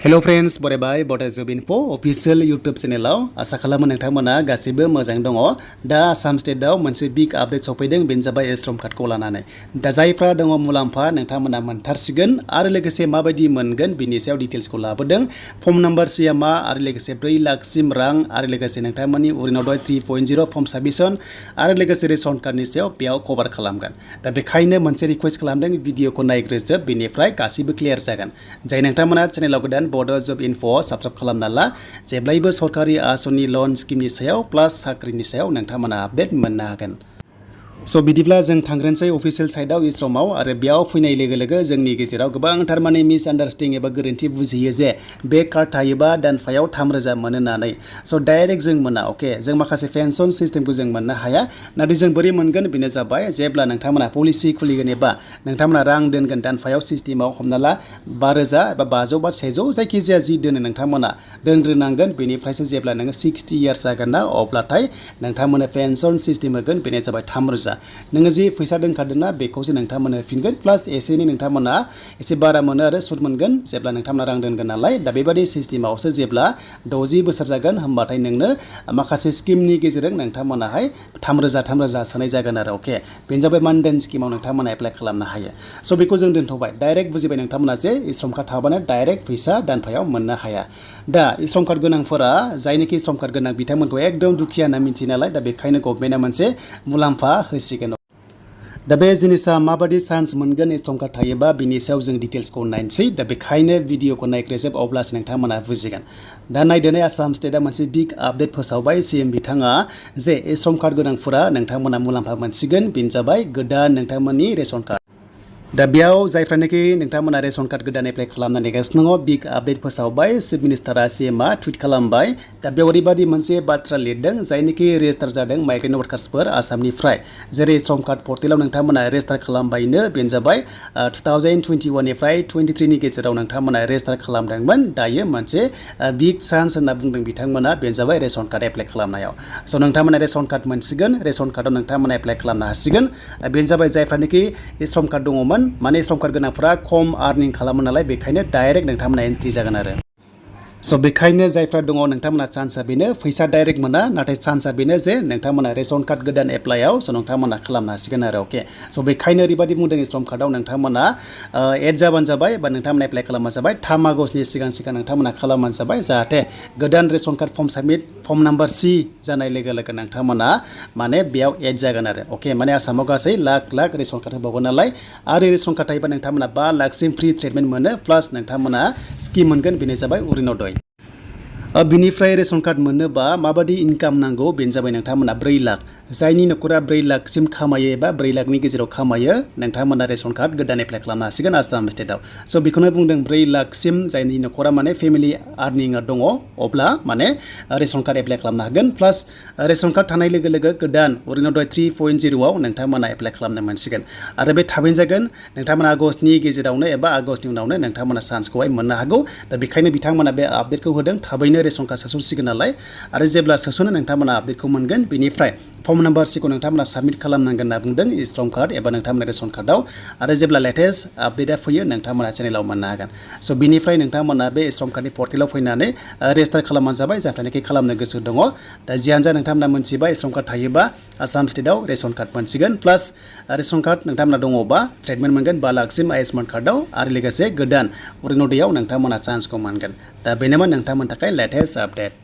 hello friends बरायबाय बटा जब info official YouTube चेनेलाव आशा खालामो नोंथांमोना गासैबो मोजां दङ दा आसाम स्टेटआव मोनसे बिग आपडेट सफैदों बेनो जाबाय एस्ट्रम कार्डखौ लानानै दा जायफ्रा दङ मुलाम्फा नोंथांमोना मोनथारसिगोन आरो लोगोसे माबायदि मोनगोन बिनि सायाव डिटेल्सखौ लाबोदों फर्म नम्बर सिया मा आरो लोगोसे 4 लाखसिम रां आरो लोगोसे नोंथांमोननि अरिनोदय 3.0 फर्म साबमिशन आरो लोगोसे रेशन कार्डनि सायाव बेयाव कभार खालामगोन दा बेखायनो मोनसे रिक्वेस्ट खालामदों भिडिअखौ नायग्रोजोब बेनिफ्राय गासैबो क्लियर जागोन जाय नोंथांमोना चेनेलाव गोदान बड' जब इनफो साबस्क्राइब खालामना ला जेब्लायबो सरकारि आसनि लन स्किमनि सायाव प्लास साख्रिनि सायाव नोंथांमोना आपडेट मोननो हागोन स' बिदिब्ला जों थांग्रोनोसै अफिशियल साइटआव इस्ट्रमाव आरो बेयाव फैनाय लोगो लोगो जोंनि गेजेराव गोबांथार माने मिसआन्डारस्टेन्डिं एबा गोरोन्थि बुजियो जे बे कार्ड थायोबा दानफायाव 3,000 मोनो होननानै स' डाइरेक्ट जों मोना अके जों माखासे पेन्सन सिस्टेमखौ जों मोननो हाया नाथाय जों बोरै मोनगोन बेनो जाबाय जेब्ला नोंथांमोना पलिसि खुलिगोन एबा नोंथांमोना रां दोनगोन दानफायाव सिस्टेमाव हमना ला 5,000 एबा 500 बा 100 जायखिजाया जि दोनो नोंथांमोना दोनग्रोनांगोन बेनिफ्रायसो जेब्ला नोङो 60 इयार्स जागोन ना अब्लाथाय नोंथांमोना पेन्सन सिस्टेम होगोन बेनो जाबाय 3,000 नोङो जि फैसा दोनखादोंना बेखौसो नोंथांमोना होफिनगोन प्लास एसेनि नोंथांमोना एसे बारा मोनो आरो सुद मोनगोन जेब्ला नोंथांमोना रां दोनगोन नालाय दा बेबादि सिस्टेमावसो जेब्ला 60 बोसोर जागोन होमबाथाय नोंनो माखासे स्किमनि गेजेरजों नोंथांमोनाहाय 3,000 सोनाय जागोन आरो अके बेनो जाबाय मानधन स्किमाव नोंथांमोना एप्लाइ खालामनो हायो स' बेखौ जों दोनथ'बाय डाइरेक्ट बुजिबाय नोंथांमोना जे इस्ट्रम कार्ड थाबानो डाइरेक्ट फैसा दानफायाव मोननो हाया दा इस्ट्रम कार्ड गोनांफोरा जायनोखि इस्ट्रम कार्ड गोनां बिथांमोनखौ एकदम दुखिया होनना मिन्थियो नालाय दा बेखायनो गभर्नमेन्टआ मोनसे मुलाम्फा होसिगोन दा बे जिनिसा माबादि चान्स मोनगोन इस्ट्रम कार्ड थायोबा बिनि सायाव जों डिटेल्सखौ नायनोसै दा बेखायनो भिडिअखौ नायग्रोजोब अब्लासो नोंथांमोना बुजिगोन दा नायदोनै आसाम स्टेटआ मोनसे बिग आपडेट फोसावबाय सीएम बिथाङा जे इस्ट्रम कार्ड गोनांफोरा नोंथांमोना मुलाम्फा मोनसिगोन बेनो जाबाय गोदान नोंथांमोननि रेशन कार्ड दा बेयाव जायफ्रानोखि नोंथांमोना रेशन कार्ड गोदान एप्लाइ खालामनो नेगासिनो दङ बिग आपडेट फोसावबाय चिफ मिनिस्टारा सीएमआ टुइट खालामबाय दा बेयाव ओरैबायदि मोनसे बाथ्रा लिरदों जायनोखि रेजिस्टार जादों माइग्रेन्ट वार्कार्सफोर आसामनिफ्राय जेरै इस्ट्रम कार्ड पर्टेलाव नोंथांमोना रेजिस्टार खालामबायनो बेनो जाबाय 2021 निफ्राय 23 नि गेजेराव नोंथांमोना रेजिस्टार खालामदोंमोन दायो मोनसे बिग चान्स होनना बुंदों बिथांमोना बेनो जाबाय रेशन कार्ड एप्लाइ खालामनायाव स' नोंथांमोना रेशन कार्ड मोनसिगोन रेशन कार्डआव नोंथांमोना एप्लाइ खालामनो हासिगोन बेनो जाबाय जायफ्रानोखि इस्ट्रम कार्ड दङमोन माने इस्ट्रम कार्ड गोनांफोरा खम आर्निं खालामो नालाय बेखायनो डाइरेक्ट नोंथांमोना एन्ट्रि जागोन आरो स' बेखायनो जायफ्रा दङ नोंथांमोना चान्सआ बेनो फैसा डाइरेक्ट मोना नाथाय चान्सआ बेनो जे नोंथांमोना रेशन कार्ड गोदान एप्लाइआव स' नोंथांमोना खालामनो हासिगोन आरो अके स' बेखायनो ओरैबायदि बुंदों इस्ट्रम कार्डआव नोंथांमोना एड जाबानो जाबाय बा नोंथांमोना एप्लाइ खालामबानो जाबाय 3 आगस्टनि सिगां नोंथांमोना खालामबानो जाबाय जाहाथे गोदान ration card form submit form number C जानाय लोगो लोगो नोंथांमोना माने बेयाव एड जागोन आरो अके माने आसामाव गासै लाख रेशन कार्ड होबावगोन नालाय आरो रेशन कार्ड थायोबा नोंथांमोना 5 लाखसिम फ्रि ट्रिटमेन्ट मोनो प्लास नोंथांमोना स्किम मोनगोन बेनो जाबाय अरिनोदय बिनिफ्राय रेशन कार्ड मोननोबा माबादि इनकाम नांगौ बेनो जाबाय नोंथांमोना 4 लाख जायनि न'खरा 4 लाखसिम खामायो एबा 4 लाखनि गेजेराव खामायो नोंथांमोना रेशन कार्ड गोदान एप्लाइ खालामनो हासिगोन आसाम स्टेटआव स' बेखौनो बुंदों 4 लाखसिम जायनि न'खरा माने फेमिलि आर्निंआ दङ अब्ला माने रेशन कार्ड एप्लाइ खालामनो हागोन प्लास रेशन कार्ड थानाय लोगो लोगो गोदान अरिनोदय 3.0 आव नोंथांमोना एप्लाइ खालामनो मोनसिगोन आरो बे थाबैनो जागोन नोंथांमोना आगस्टनि गेजेरावनो एबा आगस्टनि उनावनो नोंथांमोना चान्सखौहाय मोननो हागौ दा बेखायनो बिथांमोना बे आपडेटखौ होदों थाबैनो रेशन कार्ड सोसनसिगोन नालाय आरो जेब्ला सोसनो नोंथांमोना आपडेटखौ मोनगोन बेनिफ्राय फर्म नाम्बार C खौ नोंथांमोना साबमिट खालामनांगोन होनना बुंदों इस्ट्रम कार्ड एबा नोंथांमोना रेशन कार्डआव आरो जेब्ला लेटेस्ट आपडेटआ फैयो नोंथांमोना चेनेलाव मोननो हागोन स' बिनिफ्राय नोंथांमोना बे इस्ट्रम कार्डनि पर्टेलाव फैनानै रेजिस्टार खालामबानो जाबाय जायफ्रानोखि खालामनो गोसो दङ दा जियानो जा नोंथांमोना मोनथिबाय इस्ट्रम कार्ड थायोबा आसाम स्टेटआव रेशन कार्ड मोनसिगोन प्लास रेशन कार्ड नोंथांमोना दङबा ट्रिटमेन्ट मोनगोन 5 लाखसिम आयुष्मान कार्डआव आरो लोगोसे गोदान अरिनोदयआव नोंथांमोना चान्सखौ मोनगोन दा बेनोमोन नोंथांमोननि थाखाय लेटेस्ट आपडेट